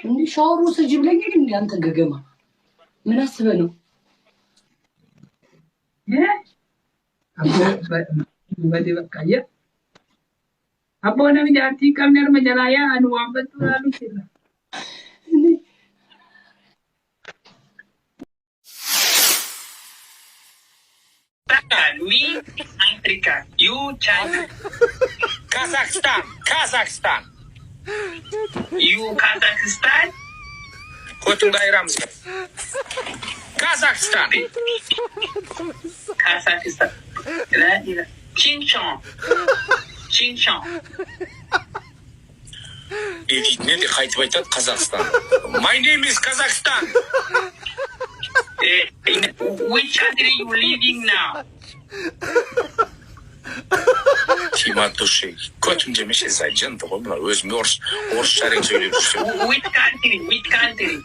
እንዴ ሻወሩ ስጅብ ላይ እንዴ አንተ ገገማ ምን አስበህ ነው? በዴ በቃየ አቦና ቢዳርቲ ቀምነር መጀላያ አንዋበት ብላሉ ይችላል we Africa, you China, Kazakhstan, you Kazakhstan, Kotungay Ramsey, Kazakhstan, Xinjiang. Kazakhstan. My name is Kazakhstan. Which country you living now? Kimatuşi. Kotunca mişe zaycan da olma. Özümü orş şarek söylüyoruz. Which country?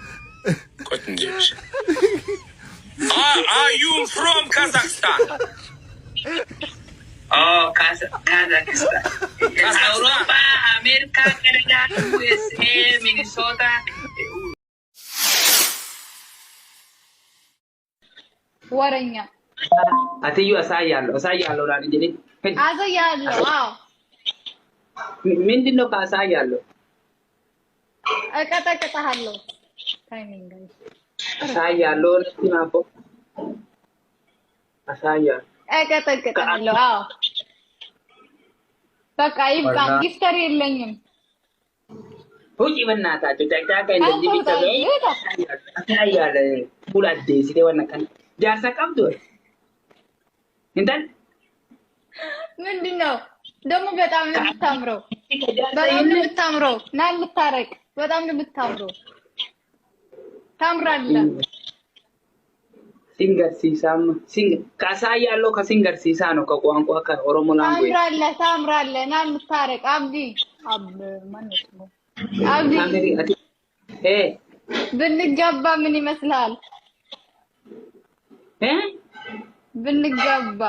Kotunca mişe. Are you from Kazakhstan? Oh, Kazakhstan. Europa, America, Canada, USA, Minnesota. ወረኛ አትዩ አሳያለሁ ላል እንጂ አሳያለሁ። አዎ ምንድነው ካሳያለሁ? እቀጠቅጥሃለሁ። ታይሚንግ አሳያለሁ ለቲማፖ አሳያለሁ። እቀጠቅጥሃለሁ። አዎ በቃ ይብቃ። ጊፍተር የለኝም። ሁጪ በእናታችሁ ጫጫቃ እንደዚህ ቢተበይ አሳያለሁ። ሁላዴ ሲደወና ከን ጃርሳ ቀብዶ እንዴት ምንድነው ደግሞ? በጣም ነው የምታምረው። ና ልታረቅ። በጣም ነው የምታምረው። ታምራለህ። ሲንገር ሲሳም ካሳያለሁ። ከሲንገር ሲሳ ነው ከቋንቋ ከኦሮሞ ላንጉዌጅ ታምራለህ። ና ልታረቅ። አብዲ ማለት ነው። አብዲ ብንጋባ ምን ይመስላል? ብንጋባ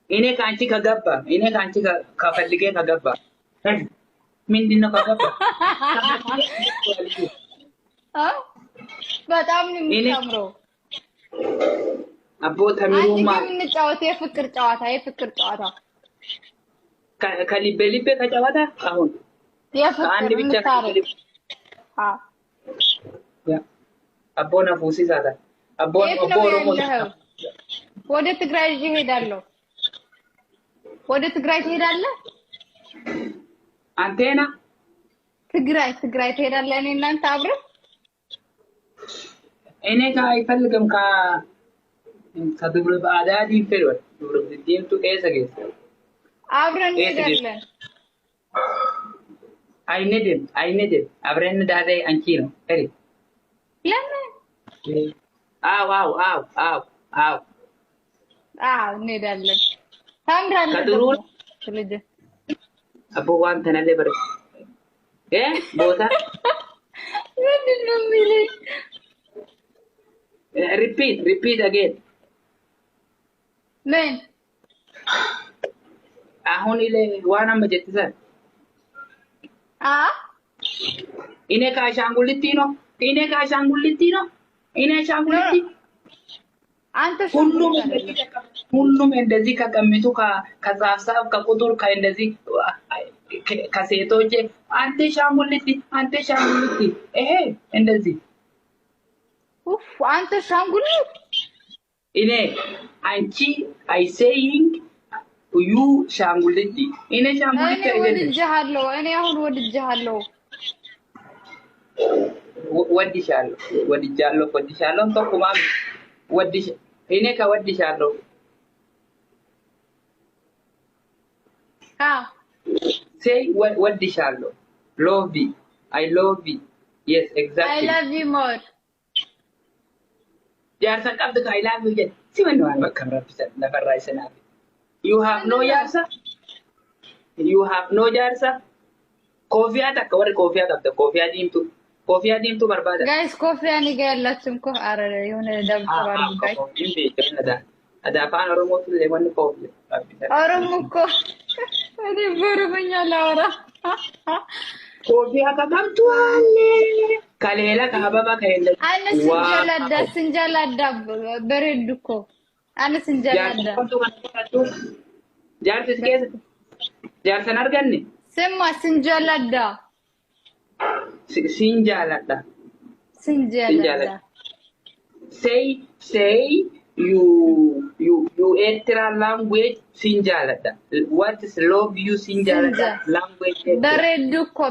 እኔ ካንቺ ከገባ ከፈልጌ ከገባ ምንድነው ከገባ በጣም ነው የሚያምረው። አቦ ተሚሩማ እንጫወት። የፍቅር ጨዋታ ከልቤ ከጨዋታ አሁን አንድ ብቻ አቦ ነፉሲ ዛታ አቦ ኦሮሞ ወደ ትግራይ እሄዳለሁ። ወደ ትግራይ ትሄዳለህ? አንቴና ትግራይ ትሄዳለህ? እኔ እናንተ አብረን እኔ አይፈልግም ከድብረ ባዳዲ ይፈል ድብረ ዲምቱ ከሰገስ አብረን እንሄዳለን። አይነድም አብረን ዳሬ አንቺ ነው እሪ ለምን? አው እንሄዳለን። ታምራለህ። ከድሩ ልጅ አቦ ዋን ተነለ በረ ቦታ ምንድን ነው የሚለኝ? ሪፒት አጌን ምን አሁን ኢለ ዋና መጀትሰ ኢኔ ካሻንጉልቲ ነው አንተ ሁሉም እንደዚህ ከቀሚቱ ከዛፍሳፍ ከቁጥር ከእንደዚህ ከሴቶች አንተ ሻንጉልቲ ይሄ እንደዚህ አንተ ሻንጉልት እኔ አንቺ አይ ሴይንግ ዩ ሻንጉልቲ እኔ ሻንጉልቲ ወድጄሃለሁ። እኔ አሁን ወድጄሃለሁ። ወድጃለሁ ተኩማ እኔ ከወድሻለሁ say ወድሻለሁ love I love you yes exactly I love you more jaarsa qabdu ka I love you jet si wanwaan bakka rabbisan lafarraa isanaaf you have no jaarsa koofiyaa takka warri koofiyaa qabda koofiyaa diimtu barbaada guys koofiyaa ni gaalaችሁም እኮ አረ የሆነ ደብተር አድርጋይ አዳ አፋን ኦሮሞ ለምን ኮፊያ ኦሮሞ እኮ እኔ በኦሮምኛ ላወራ Koofiyyaa qabamtuwaalee. Kaleela kaababa kaleela. Ana sinjaladda bareeddu ko. Ana sinjaladda. Jaarsis keessa. Jaarsan arganne. Simma sinjaladda. Sinjaladda. Sinjaladda. Say you Eritrea language sinjaladda. What is love you sinjaladda language? Bareeddu ko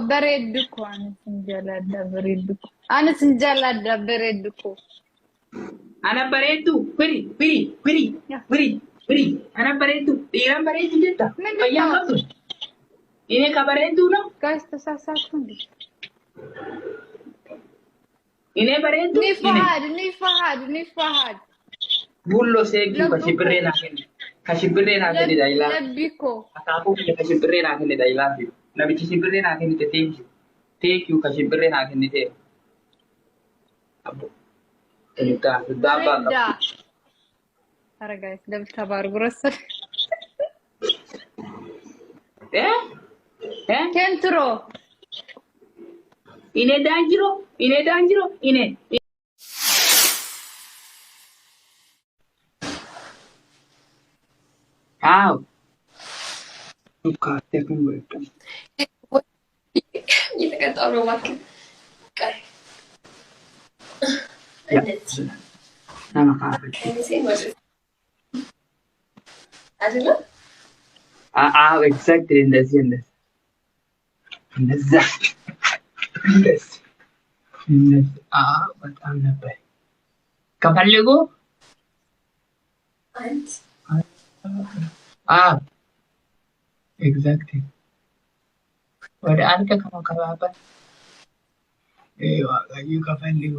ana sinjaladda bareeddu ko. Ana sinjaladda bareeddu ko. Ana bareeddu firi. Ana bareeddu dhiiraan bareeddu jetta. Fayyaa qabdu. Inni ka bareeddu no? Guys tasaasatundi. Inni bareeddu. Ni Fahad. Bullo seeggii kashibirree naa kenni. Kashibirree naa kenni daa'ilaa. Labbiko. Akaakuu kiyya kashibirree naa kenni daa'ilaa fi namichi shibirree naa kennite teenki. Teenki kashibirree naa kennite. Abbo. Egaa daabaa Bareedda. Ara guys dabal tabaargu rasa. Kentro. Ine daanjiro. How? Ukkaatee kun beekamu. እየተቀጣው ነው እባክህ። ቀር Nama kaafetti. አይደለ? Exactly እንደዚህ እንደዛ በጣም ነበር ከፈልጉ አንድ ኤግዛክትሊ ወደ አንተ ከመከባበር ዋጋዩ ከፈልጉ